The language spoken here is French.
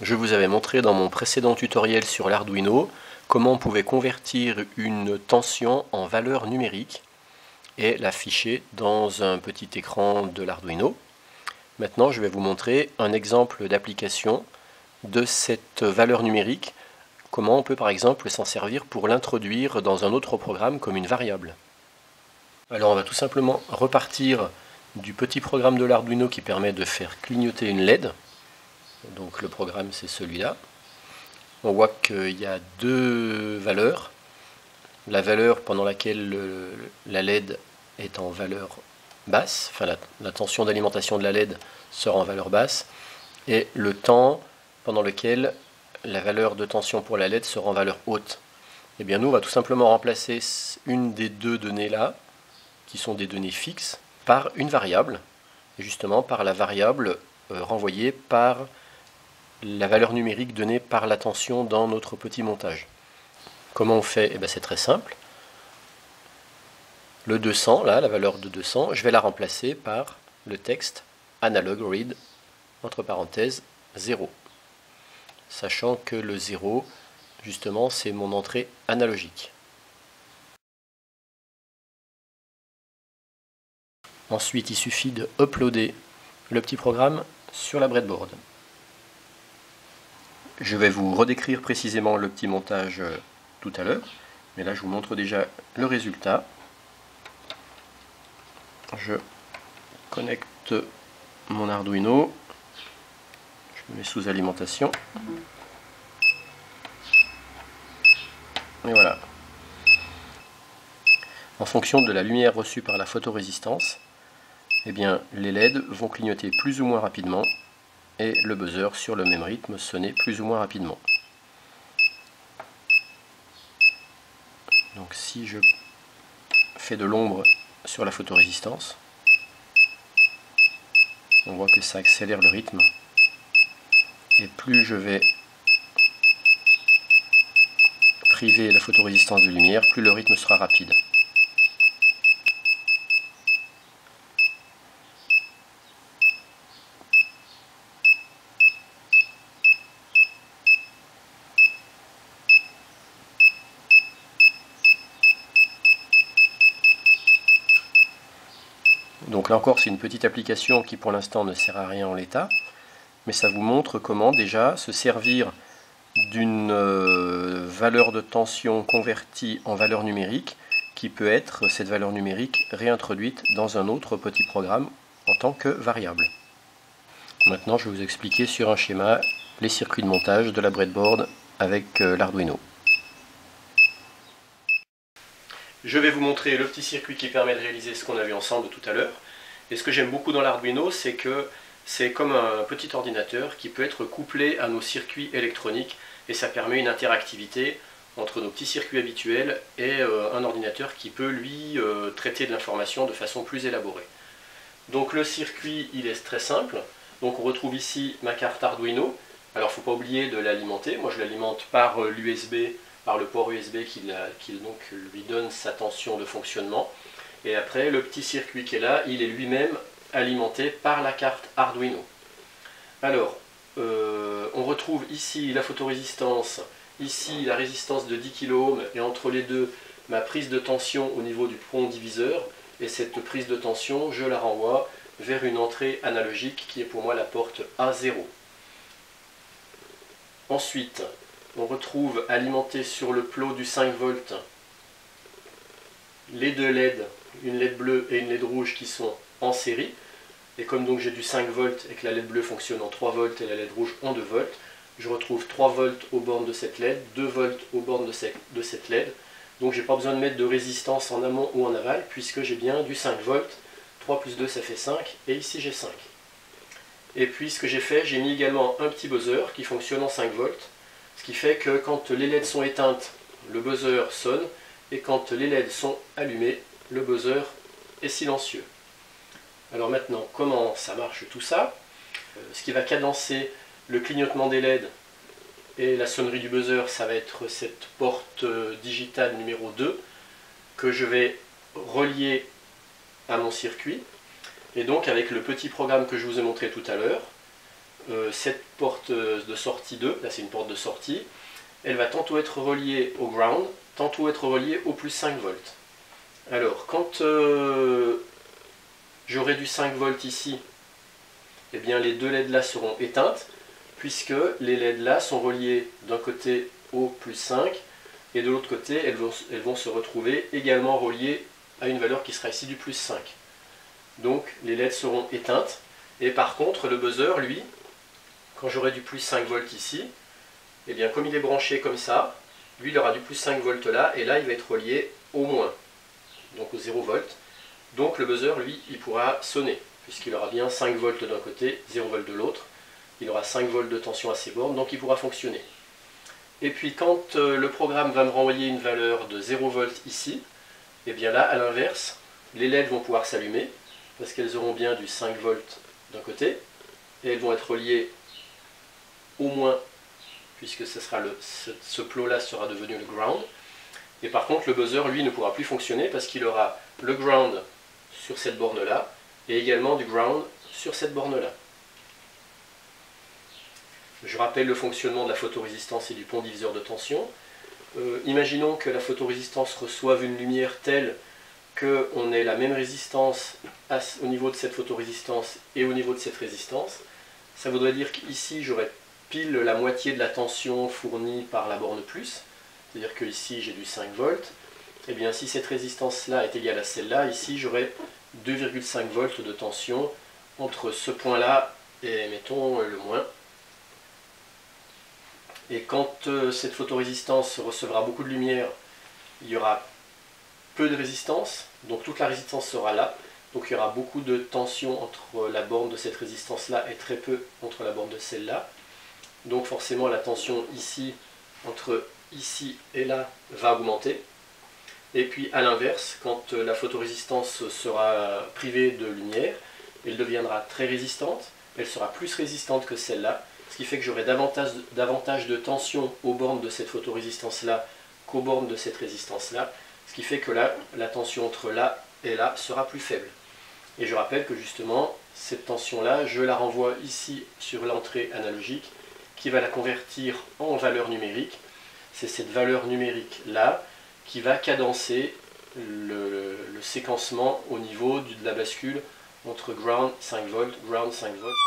Je vous avais montré dans mon précédent tutoriel sur l'Arduino comment on pouvait convertir une tension en valeur numérique et l'afficher dans un petit écran de l'Arduino. Maintenant, je vais vous montrer un exemple d'application de cette valeur numérique, comment on peut par exemple s'en servir pour l'introduire dans un autre programme comme une variable. Alors on va tout simplement repartir du petit programme de l'Arduino qui permet de faire clignoter une LED. Donc le programme c'est celui-là. On voit qu'il y a deux valeurs. La valeur pendant laquelle la LED est en valeur basse, enfin la tension d'alimentation de la LED sera en valeur basse, et le temps pendant lequel la valeur de tension pour la LED sera en valeur haute. Et bien nous on va tout simplement remplacer une des deux données là, qui sont des données fixes, par une variable, et justement par la variable renvoyée par la valeur numérique donnée par la tension dans notre petit montage. Comment on fait? C'est très simple. Le 200, là, la valeur de 200, je vais la remplacer par le texte analog read, entre parenthèses, 0. Sachant que le 0, justement, c'est mon entrée analogique. Ensuite, il suffit de uploader le petit programme sur la breadboard. Je vais vous redécrire précisément le petit montage tout à l'heure, mais là je vous montre déjà le résultat. Je connecte mon Arduino, je me mets sous alimentation, et voilà. En fonction de la lumière reçue par la photorésistance, eh bien, les LED vont clignoter plus ou moins rapidement, et le buzzer sur le même rythme sonner plus ou moins rapidement. Donc si je fais de l'ombre sur la photorésistance, on voit que ça accélère le rythme, et plus je vais priver la photorésistance de lumière, plus le rythme sera rapide. Donc là encore, c'est une petite application qui pour l'instant ne sert à rien en l'état, mais ça vous montre comment déjà se servir d'une valeur de tension convertie en valeur numérique, qui peut être cette valeur numérique réintroduite dans un autre petit programme en tant que variable. Maintenant, je vais vous expliquer sur un schéma les circuits de montage de la breadboard avec l'Arduino. Je vais vous montrer le petit circuit qui permet de réaliser ce qu'on a vu ensemble tout à l'heure. Et ce que j'aime beaucoup dans l'Arduino, c'est que c'est comme un petit ordinateur qui peut être couplé à nos circuits électroniques, et ça permet une interactivité entre nos petits circuits habituels et un ordinateur qui peut lui traiter de l'information de façon plus élaborée. Donc le circuit il est très simple. Donc on retrouve ici ma carte Arduino. Alors il ne faut pas oublier de l'alimenter. Moi je l'alimente par l'USB, par le port USB qui donc lui donne sa tension de fonctionnement. Et après le petit circuit qui est là, il est lui-même alimenté par la carte Arduino. Alors on retrouve ici la photorésistance, ici la résistance de 10 kΩ, et entre les deux ma prise de tension au niveau du pont diviseur, et cette prise de tension je la renvoie vers une entrée analogique qui est pour moi la porte A0. Ensuite on retrouve alimenté sur le plot du 5 volts les deux LED, une LED bleue et une LED rouge qui sont en série. Et comme donc j'ai du 5 volts et que la LED bleue fonctionne en 3 volts et la LED rouge en 2 volts, je retrouve 3 volts aux bornes de cette LED, 2 volts aux bornes de cette LED. Donc j'ai pas besoin de mettre de résistance en amont ou en aval, puisque j'ai bien du 5 volts. 3 plus 2 ça fait 5, et ici j'ai 5. Et puis ce que j'ai fait, j'ai mis également un petit buzzer qui fonctionne en 5 volts, ce qui fait que quand les LED sont éteintes, le buzzer sonne, et quand les LED sont allumées, le buzzer est silencieux. Alors maintenant, comment ça marche tout ça? Ce qui va cadencer le clignotement des LED et la sonnerie du buzzer, ça va être cette porte digitale numéro 2 que je vais relier à mon circuit. Et donc avec le petit programme que je vous ai montré tout à l'heure, cette porte de sortie 2, là c'est une porte de sortie, elle va tantôt être reliée au ground, tantôt être reliée au plus 5 volts. Alors, quand j'aurai du 5 volts ici, eh bien les deux LED là seront éteintes, puisque les LED là sont reliées d'un côté au plus 5, et de l'autre côté, elles vont se retrouver également reliées à une valeur qui sera ici du plus 5. Donc les LED seront éteintes, et par contre le buzzer, lui, quand j'aurai du plus 5 volts ici, eh bien comme il est branché comme ça, lui il aura du plus 5 volts là, et là il va être relié au moins, donc au 0 volts. Donc le buzzer, lui, il pourra sonner, puisqu'il aura bien 5 volts d'un côté, 0 volts de l'autre. Il aura 5 volts de tension à ses bornes, donc il pourra fonctionner. Et puis quand le programme va me renvoyer une valeur de 0 volts ici, et bien là, à l'inverse, les LED vont pouvoir s'allumer, parce qu'elles auront bien du 5 volts d'un côté, et elles vont être reliées au moins, puisque ce plot-là sera devenu le ground. Et par contre, le buzzer, lui, ne pourra plus fonctionner, parce qu'il aura le ground sur cette borne-là, et également du ground sur cette borne-là. Je rappelle le fonctionnement de la photorésistance et du pont diviseur de tension. Imaginons que la photorésistance reçoive une lumière telle qu'on ait la même résistance au niveau de cette photorésistance et au niveau de cette résistance. Ça voudrait dire qu'ici j'aurais pile la moitié de la tension fournie par la borne plus, c'est-à-dire que ici j'ai du 5 volts. Et bien si cette résistance-là est égale à celle-là, ici j'aurai 2,5 volts de tension entre ce point-là et mettons le moins. Et quand cette photorésistance recevra beaucoup de lumière, il y aura peu de résistance, donc toute la résistance sera là. Donc il y aura beaucoup de tension entre la borne de cette résistance-là et très peu entre la borne de celle-là. Donc forcément la tension ici, entre ici et là, va augmenter. Et puis à l'inverse, quand la photorésistance sera privée de lumière, elle deviendra très résistante, elle sera plus résistante que celle-là, ce qui fait que j'aurai davantage de tension aux bornes de cette photorésistance-là qu'aux bornes de cette résistance-là, ce qui fait que là, la tension entre là et là sera plus faible. Et je rappelle que justement, cette tension-là, je la renvoie ici sur l'entrée analogique, qui va la convertir en valeur numérique. C'est cette valeur numérique-là qui va cadencer le séquencement au niveau de la bascule entre ground 5 volts, ground 5 volts.